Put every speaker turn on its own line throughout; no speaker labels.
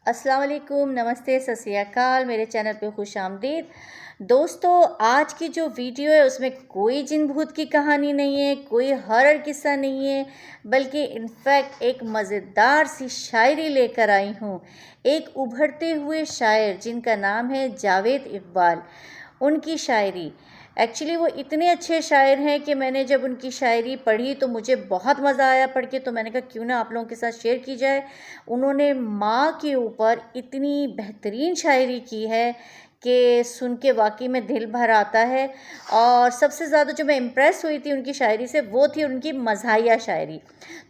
अस्सलाम वालेकुम, नमस्ते, सत श्री अकाल। मेरे चैनल पे खुश आमदीद। दोस्तों, आज की जो वीडियो है उसमें कोई जिन भूत की कहानी नहीं है, कोई हॉरर किस्सा नहीं है, बल्कि इनफैक्ट एक मज़ेदार सी शायरी लेकर आई हूँ। एक उभरते हुए शायर जिनका नाम है जावेद इकबाल, उनकी शायरी। एक्चुअली वो इतने अच्छे शायर हैं कि मैंने जब उनकी शायरी पढ़ी तो मुझे बहुत मज़ा आया पढ़ के, तो मैंने कहा क्यों ना आप लोगों के साथ शेयर की जाए। उन्होंने माँ के ऊपर इतनी बेहतरीन शायरी की है कि सुन के वाकई में दिल भर आता है। और सबसे ज़्यादा जो मैं इम्प्रेस हुई थी उनकी शायरी से, वो थी उनकी मज़ाहिया शायरी।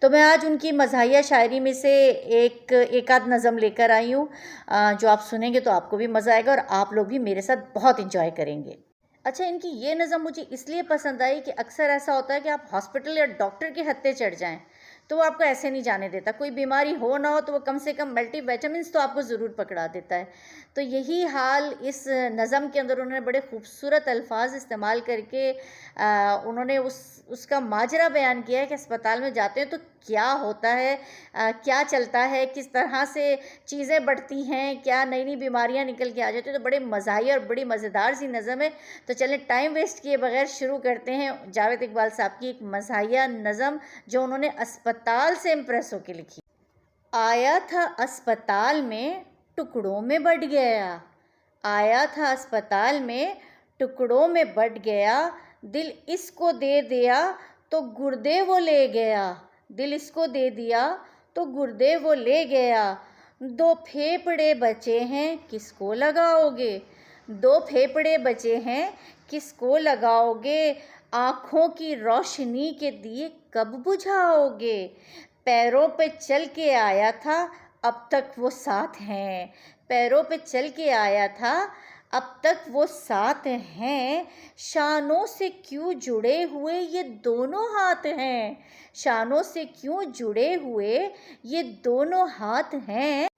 तो मैं आज उनकी मज़ाहिया शायरी में से एक आध नज़म लेकर आई हूँ, जो आप सुनेंगे तो आपको भी मज़ा आएगा और आप लोग भी मेरे साथ बहुत इंजॉय करेंगे। अच्छा, इनकी ये नज़म मुझे इसलिए पसंद आई कि अक्सर ऐसा होता है कि आप हॉस्पिटल या डॉक्टर के हत्थे चढ़ जाएं तो वो आपको ऐसे नहीं जाने देता। कोई बीमारी हो ना हो तो वो कम से कम मल्टी विटामिन्स तो आपको ज़रूर पकड़ा देता है। तो यही हाल इस नज़म के अंदर उन्होंने बड़े खूबसूरत अल्फाज इस्तेमाल करके उन्होंने उसका माजरा बयान किया है कि अस्पताल में जाते हैं तो क्या होता है, क्या चलता है, किस तरह से चीज़ें बढ़ती हैं, क्या नई नई बीमारियां निकल के आ जाती हैं। तो बड़े मज़ाहिया और बड़ी मज़ेदार सी नज़म है। तो चलें टाइम वेस्ट किए बगैर शुरू करते हैं जावेद इकबाल साहब की एक मज़ाहिया नज़म जो उन्होंने अस्पताल से इम्प्रेस होकर लिखी। आया था अस्पताल में टुकड़ों में बट गया, आया था अस्पताल में टुकड़ों में बट गया, दिल इसको दे दिया तो गुर्दे वो ले गया, दिल इसको दे दिया तो गुर्दे वो ले गया। दो फेफड़े बचे हैं किसको लगाओगे, दो फेफड़े बचे हैं किसको लगाओगे, आँखों की रोशनी के दिए कब बुझाओगे। पैरों पे चल के आया था अब तक वो साथ हैं, पैरों पे चल के आया था अब तक वो साथ हैं, शानों से क्यों जुड़े हुए ये दोनों हाथ हैं, शानों से क्यों जुड़े हुए ये दोनों हाथ हैं।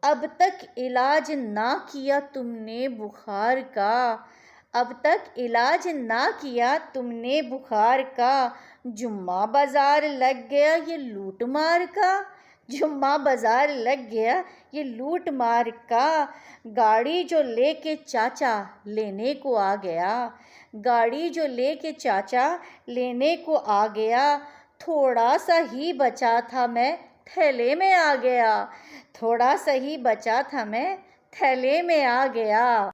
अब तक इलाज ना किया तुमने बुखार का, अब तक इलाज ना किया तुमने बुखार का, जुम्मा बाजार लग गया ये लूट मार का, जुम्मा बाजार लग गया ये लूट मार का। गाड़ी जो लेके चाचा लेने को आ गया, गाड़ी जो लेके चाचा लेने को आ गया, थोड़ा सा ही बचा था मैं थैले में आ गया, थोड़ा सा ही बचा था मैं थैले में आ गया।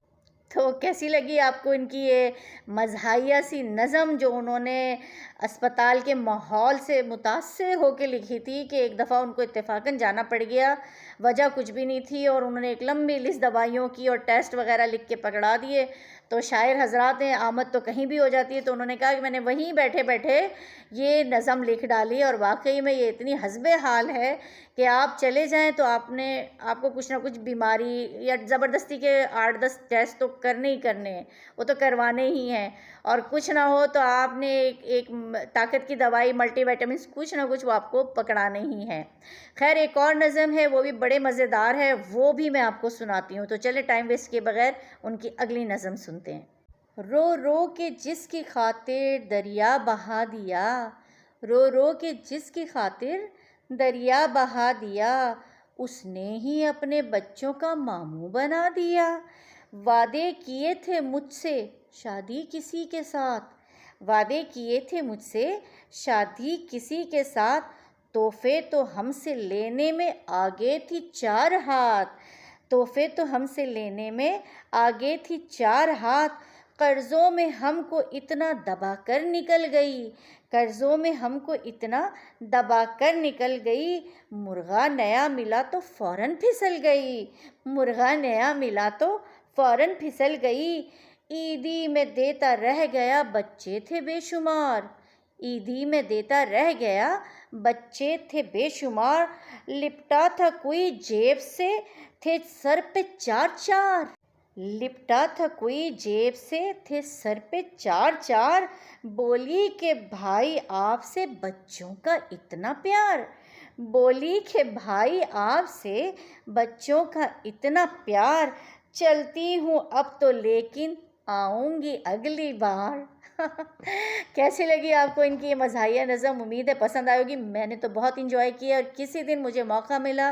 तो कैसी लगी आपको इनकी ये मज़ाहिया सी नज़म जो उन्होंने अस्पताल के माहौल से मुतासिर होकर लिखी थी कि एक दफ़ा उनको इत्तेफाकन जाना पड़ गया, वजह कुछ भी नहीं थी, और उन्होंने एक लंबी लिस्ट दवाइयों की और टेस्ट वगैरह लिख के पकड़ा दिए। तो शायर हजरात हैं, आमद तो कहीं भी हो जाती है, तो उन्होंने कहा कि मैंने वहीं बैठे बैठे ये नज़म लिख डाली, और वाकई में ये इतनी हस्बे हाल है कि आप चले जाएं तो आपको कुछ ना कुछ बीमारी या ज़बरदस्ती के 8-10 टेस्ट तो करने ही करने हैं, वो तो करवाने ही हैं, और कुछ ना हो तो आपने एक ताकत की दवाई मल्टीविटामिन कुछ ना कुछ वो आपको पकड़ाने ही हैं। खैर, एक और नज़म है वो भी बड़े मज़ेदार है, वो भी मैं आपको सुनाती हूँ। तो चले टाइम वेस्ट किए बगैर उनकी अगली नज़म सुनते हैं। रो रो के जिसकी खातिर दरिया बहा दिया, रो रो के जिसकी खातिर दरिया बहा दिया, उसने ही अपने बच्चों का मामू बना दिया। वादे किए थे मुझसे शादी किसी के साथ, वादे किए थे मुझसे शादी किसी के साथ, तोहफे तो हमसे लेने में आगे थी 4 हाथ, तोहफे तो हमसे लेने में आगे थी 4 हाथ। कर्ज़ों में हमको इतना दबा कर निकल गई, कर्ज़ों में हमको इतना दबा कर निकल गई, मुर्गा नया मिला तो फ़ौरन फिसल गई, मुर्गा नया मिला तो फ़ौरन फिसल गई। ईदी में देता रह गया बच्चे थे बेशुमार, ईदी में देता रह गया बच्चे थे बेशुमार, लिपटा था कोई जेब से थे सर पे 4-4, लिपटा था कोई जेब से थे सर पे 4-4। बोली के भाई आपसे बच्चों का इतना प्यार, बोली के भाई आपसे बच्चों का इतना प्यार, चलती हूँ अब तो लेकिन आऊँगी अगली बार। कैसी लगी आपको इनकी ये मज़ाहिया नज़म? उम्मीद है पसंद आएगी। मैंने तो बहुत इंजॉय किया, और किसी दिन मुझे मौका मिला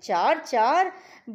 4